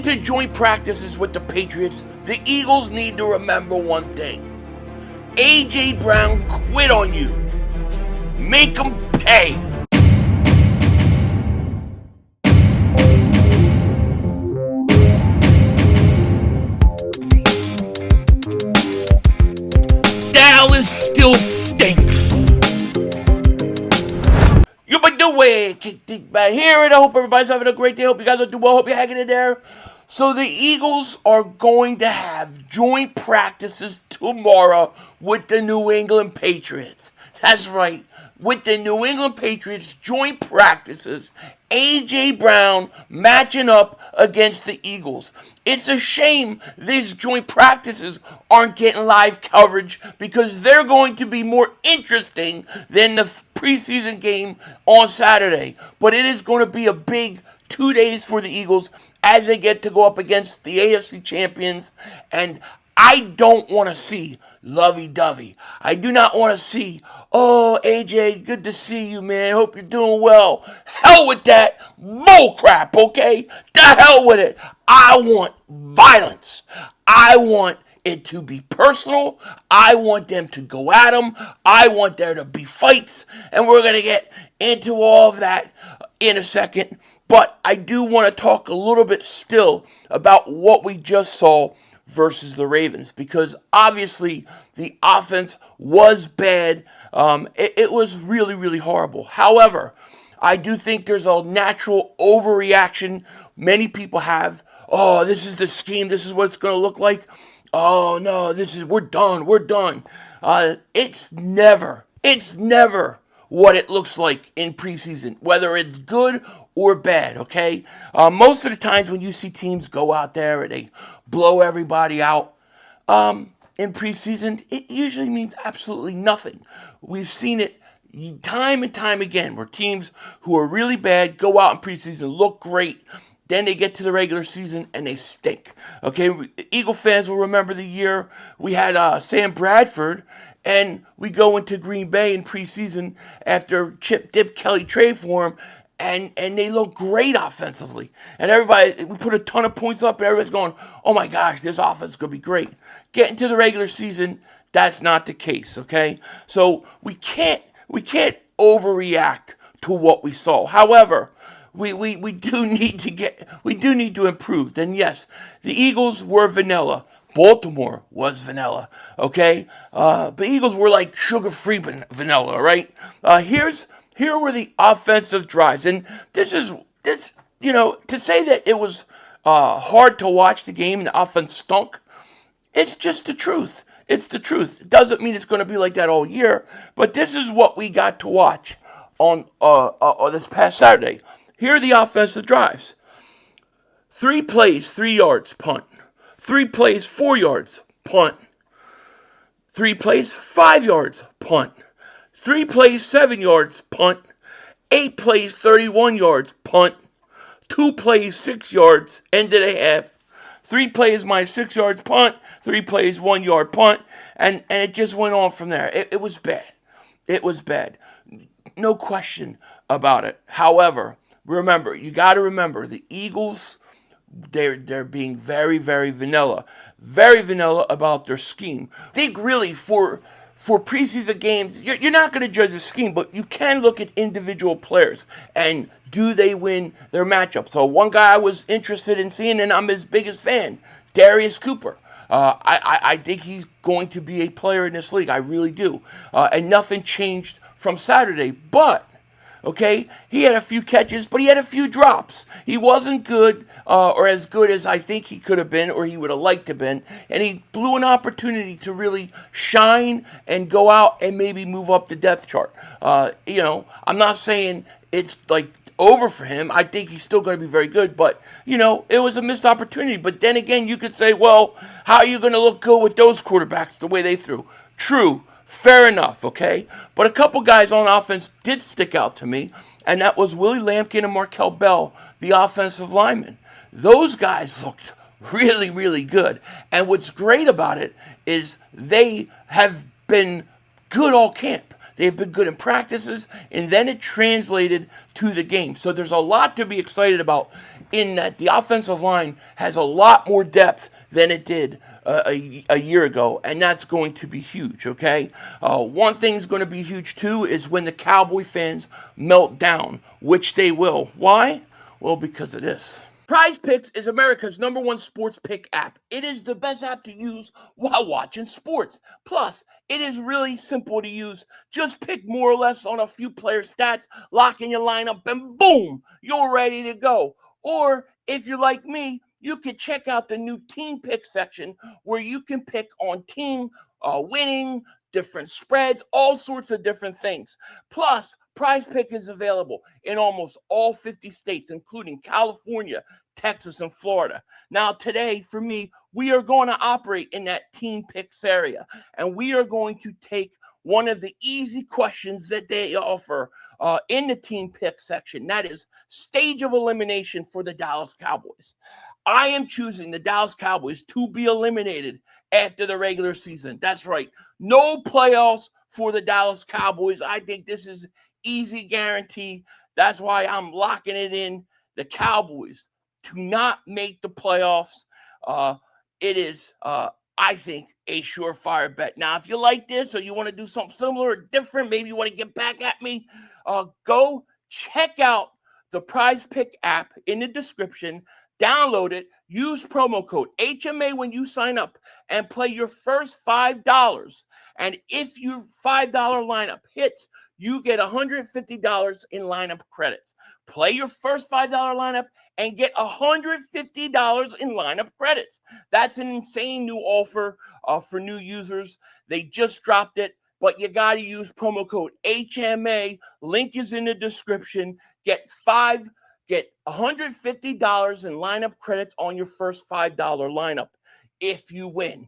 to joint practices with the Patriots, the Eagles need to remember one thing. J.Brown quit on you. Make him pay. Dallas still stinks. You been doing kick back here, and I hope everybody's having a great day. Hope you guys are doing well. Hope you're hanging in there. So the Eagles are going to have joint practices tomorrow with the New England Patriots. That's right. With the New England Patriots joint practices, J.Brown matching up against the Eagles. It's a shame these joint practices aren't getting live coverage because they're going to be more interesting than the preseason game on Saturday. But it is going to be a big 2 days for the Eagles as they get to go up against the AFC champions. And I don't want to see lovey-dovey. I do not want to see, oh, AJ, good to see you, man. Hope you're doing well. Hell with that bull crap, okay? The hell with it. I want violence. I want it to be personal. I want them to go at them. I want there to be fights. And we're going to get into all of that in a second. But I do want to talk a little bit still about what we just saw versus the Ravens, because obviously the offense was bad. It was really, really horrible. However, I do think there's a natural overreaction many people have. Oh, this is the scheme. This is what it's going to look like. Oh, no, we're done. It's never what it looks like in preseason, whether it's good or bad, okay? Most of the times when you see teams go out there and they blow everybody out in preseason, it usually means absolutely nothing. We've seen it time and time again where teams who are really bad go out in preseason, look great, then they get to the regular season and they stink. Okay, Eagle fans will remember the year we had Sam Bradford, and we go into Green Bay in preseason after Chip Dip Kelly trade for him, and they look great offensively. And we put a ton of points up, and everybody's going, oh my gosh, this offense is going to be great. Get into the regular season, that's not the case, okay? So we can't overreact to what we saw. However, we do need to improve. Then yes, the Eagles were vanilla. Baltimore was vanilla, okay? The Eagles were like sugar-free vanilla, right? Here were the offensive drives, and to say that it was hard to watch the game and the offense stunk, it's just the truth. It's the truth. It doesn't mean it's going to be like that all year, but this is what we got to watch on this past Saturday. Here are the offensive drives. 3 plays, 3 yards, punt. 3 plays, 4 yards, punt. 3 plays, 5 yards, punt. 3 plays, 7 yards, punt. 8 plays, 31 yards, punt. 2 plays, 6 yards, end of the half. 3 plays, my 6 yards, punt. 3 plays, 1 yard, punt. And it just went on from there. It was bad. It was bad. No question about it. However, you got to remember, the Eagles, they're being very, very vanilla about their scheme. I think really for preseason games, you're not going to judge the scheme, but you can look at individual players and do they win their matchup. So one guy I was interested in seeing, and I'm his biggest fan, Darius Cooper. I think he's going to be a player in this league. I really do. And nothing changed from Saturday, but okay, he had a few catches, but he had a few drops. He wasn't good or as good as I think he could have been or he would have liked to have been. And he blew an opportunity to really shine and go out and maybe move up the depth chart. I'm not saying it's like over for him. I think he's still going to be very good, but, it was a missed opportunity. But then again, you could say, well, how are you going to look good with those quarterbacks the way they threw? True. Fair enough, okay? But a couple guys on offense did stick out to me, and that was Willie Lampkin and Markel Bell, the offensive linemen. Those guys looked really, really good. And what's great about it is they have been good all camp. They've been good in practices, and then it translated to the game. So there's a lot to be excited about in that the offensive line has a lot more depth than it did a year ago, and that's going to be huge, okay? One thing's going to be huge, too, is when the Cowboy fans melt down, which they will. Why? Well, because of this. Prize Picks is America's #1 sports pick app. It is the best app to use while watching sports. Plus, it is really simple to use. Just pick more or less on a few player stats, lock in your lineup, and boom, you're ready to go. Or if you're like me, you can check out the new team pick section where you can pick on team winning, different spreads, all sorts of different things. Plus, Prize Pick is available in almost all 50 states, including California, Texas, and Florida. Now, today, for me, we are going to operate in that team picks area, and we are going to take one of the easy questions that they offer in the team pick section. That is stage of elimination for the Dallas Cowboys. I am choosing the Dallas Cowboys to be eliminated after the regular season. That's right. No playoffs for the Dallas Cowboys. I think this is easy guarantee. That's why I'm locking it in. The Cowboys to not make the playoffs. It is, I think, a surefire bet. Now, if you like this or you want to do something similar or different, maybe you want to get back at me, go check out the Prize Pick app in the description. Download it. Use promo code HMA when you sign up and play your first $5. And if your $5 lineup hits, you get $150 in lineup credits. Play your first $5 lineup and get $150 in lineup credits. That's an insane new offer for new users. They just dropped it, but you got to use promo code HMA. Link is in the description. Get $150 in lineup credits on your first $5 lineup if you win.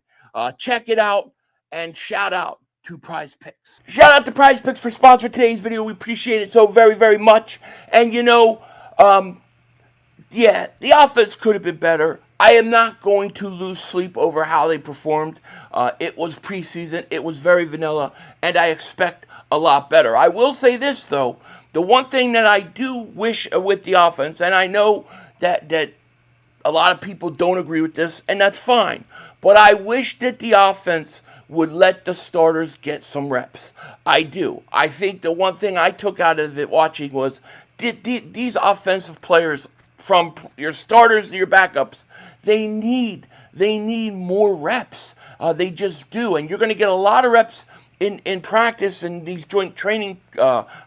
Check it out and shout out to Prize Picks. Shout out to Prize Picks for sponsoring today's video. We appreciate it so very, very much. And yeah, the offense could have been better. I am not going to lose sleep over how they performed. It was preseason. It was very vanilla, and I expect a lot better. I will say this, though. The one thing that I do wish with the offense, and I know that a lot of people don't agree with this, and that's fine. But I wish that the offense would let the starters get some reps. I do. I think the one thing I took out of it watching was these offensive players, from your starters to your backups, they need more reps. They just do. And you're going to get a lot of reps in practice and these joint training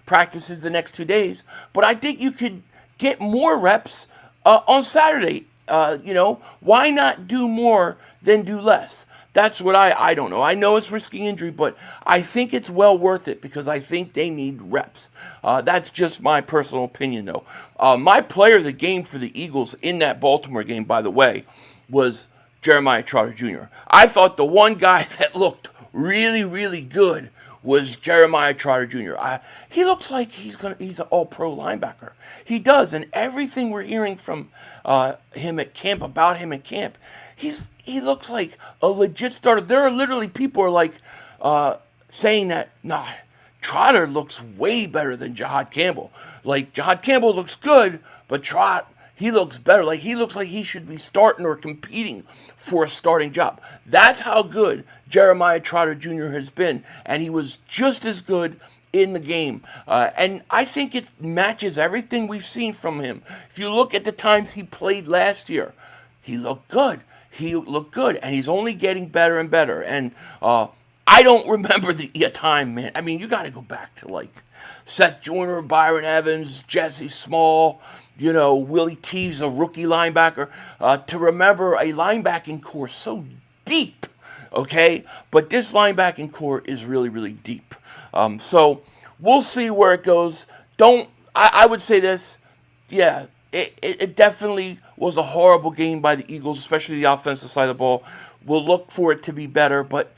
practices the next 2 days. But I think you could get more reps on Saturday. Why not do more than do less? That's what I don't know. I know it's risking injury, but I think it's well worth it because I think they need reps. That's just my personal opinion, though. My player of the game for the Eagles in that Baltimore game, by the way, was Jeremiah Trotter Jr. I thought the one guy that looked really, really good was Jeremiah Trotter Jr. He looks like he's an all-pro linebacker. He does, and everything we're hearing from him at camp, about him at camp, he looks like a legit starter. There are literally people are like saying that, nah, Trotter looks way better than Jahad Campbell. Like, Jahad Campbell looks good, but Trotter, he looks better. Like, he looks like he should be starting or competing for a starting job. That's how good Jeremiah Trotter Jr. has been. And he was just as good in the game. And I think it matches everything we've seen from him. If you look at the times he played last year, he looked good. And he's only getting better and better. And I don't remember the time, man. I mean, you got to go back to, like, Seth Joyner, Byron Evans, Jesse Small, Willie Tees, a rookie linebacker, to remember a linebacking core so deep, okay? But this linebacking core is really, really deep. So we'll see where it goes. I would say this, yeah, it definitely was a horrible game by the Eagles, especially the offensive side of the ball. We'll look for it to be better, but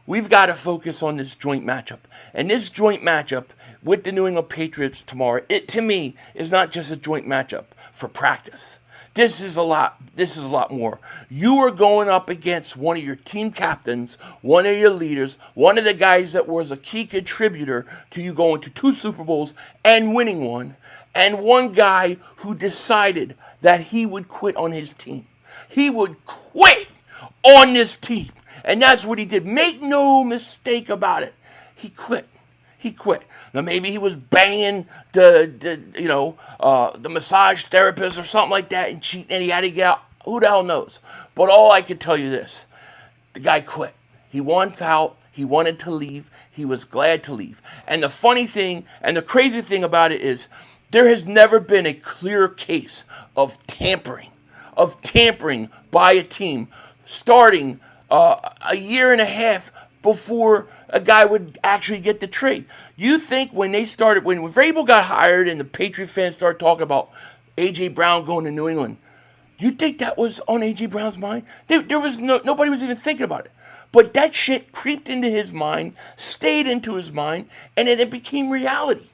we've got to focus on this joint matchup. And this joint matchup with the New England Patriots tomorrow, it to me is not just a joint matchup for practice. This is a lot more. You are going up against one of your team captains, one of your leaders, one of the guys that was a key contributor to you going to 2 Super Bowls and winning one, and one guy who decided that he would quit on his team. He would quit on this team. And that's what he did. Make no mistake about it. He quit. He quit. Now maybe he was banging the massage therapist or something like that and cheating, and he had to get out. Who the hell knows? But all I can tell you this: the guy quit. He wants out. He wanted to leave. He was glad to leave. And the funny thing and the crazy thing about it is, there has never been a clear case of tampering by a team starting a year and a half before a guy would actually get the trade. You think when Vrabel got hired and the Patriot fans started talking about A.J. Brown going to New England, you think that was on A.J. Brown's mind? There was nobody was even thinking about it. But that shit creeped into his mind, stayed into his mind, and then it became reality.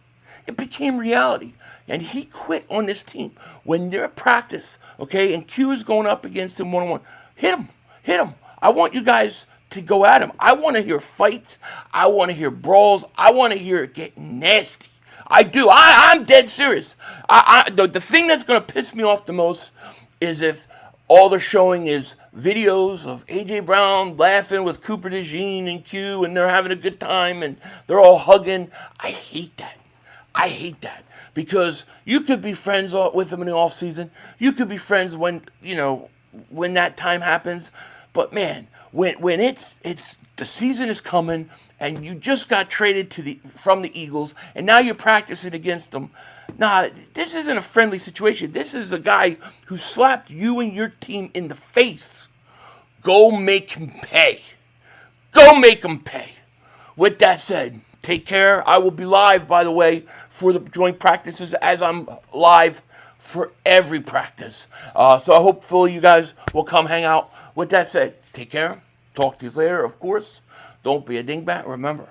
It became reality. And he quit on this team. When they're at practice, okay, and Q is going up against him one-on-one, hit him. I want you guys to go at him. I want to hear fights. I want to hear brawls. I want to hear it get nasty. I do. I'm dead serious. The thing that's going to piss me off the most is if all they're showing is videos of A.J. Brown laughing with Cooper DeJean and Q, and they're having a good time, and they're all hugging. I hate that. Because you could be friends with them in the off season. You could be friends when that time happens. But man, when it's the season is coming and you just got traded from the Eagles and now you're practicing against them, this isn't a friendly situation. This is a guy who slapped you and your team in the face. Go make him pay. With that said, take care. I will be live, by the way, for the joint practices, as I'm live for every practice. So hopefully you guys will come hang out. With that said, take care. Talk to you later, of course. Don't be a dingbat. Remember,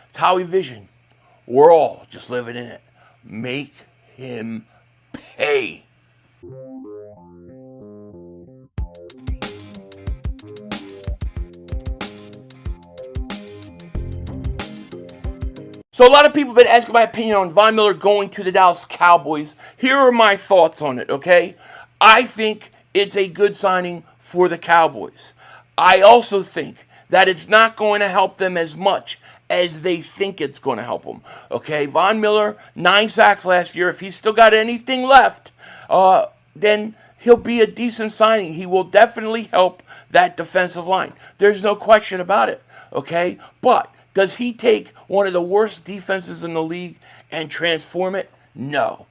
it's Howie Vision. We're all just living in it. Make him pay. So a lot of people have been asking my opinion on Von Miller going to the Dallas Cowboys. Here are my thoughts on it, okay? I think it's a good signing for the Cowboys. I also think that it's not going to help them as much as they think it's going to help them, okay? Von Miller, 9 sacks last year. If he's still got anything left, then he'll be a decent signing. He will definitely help that defensive line. There's no question about it, okay? But does he take one of the worst defenses in the league and transform it? No,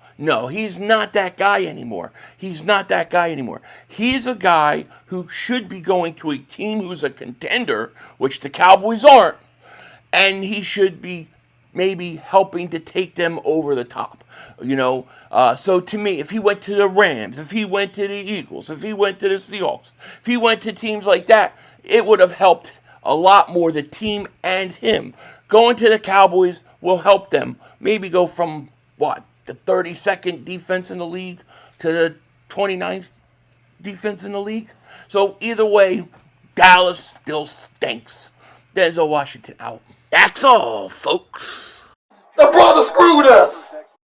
he's not that guy anymore. He's a guy who should be going to a team who's a contender, which the Cowboys aren't, and he should be maybe helping to take them over the top. So to me, if he went to the Rams, if he went to the Eagles, if he went to the Seahawks, if he went to teams like that, it would have helped a lot more the team and him. Going to the Cowboys will help them maybe go from the 32nd defense in the league to the 29th defense in the league. So either way, Dallas still stinks. Denzel Washington out. That's all, folks. The brother screwed us.